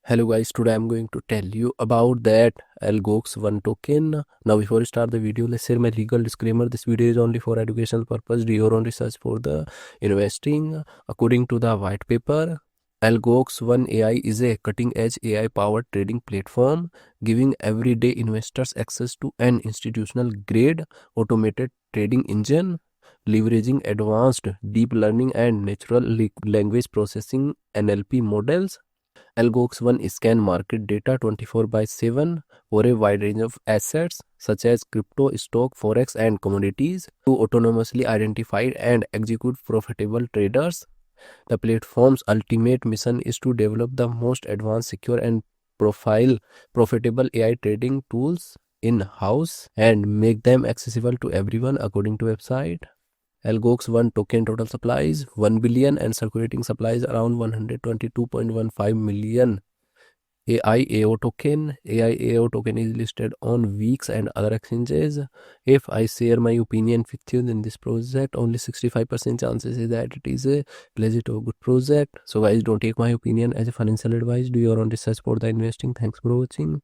Hello guys, today I'm going to tell you about that AlgosOne token. Now before we start the video, let's share my legal disclaimer. This video is only for educational purpose. Do your own research for the investing. According to the white paper, AlgosOne AI is a cutting-edge AI-powered trading platform giving everyday investors access to an institutional-grade automated trading engine leveraging advanced deep learning and natural language processing NLP models. AlgosOne scan market data 24/7 for a wide range of assets such as crypto, stock, forex, and commodities to autonomously identify and execute profitable traders. The platform's ultimate mission is to develop the most advanced, secure, and profitable AI trading tools in-house and make them accessible to everyone, according to website. AlgosOne token total supplies 1 billion and circulating supplies around 122.15 million. AIAO token. AIAO token is listed on Weeks and other exchanges. If I share my opinion with you in this project, only 65% chances is that it is a legit or good project. So guys, don't take my opinion as a financial advice. Do your own research for the investing. Thanks for watching.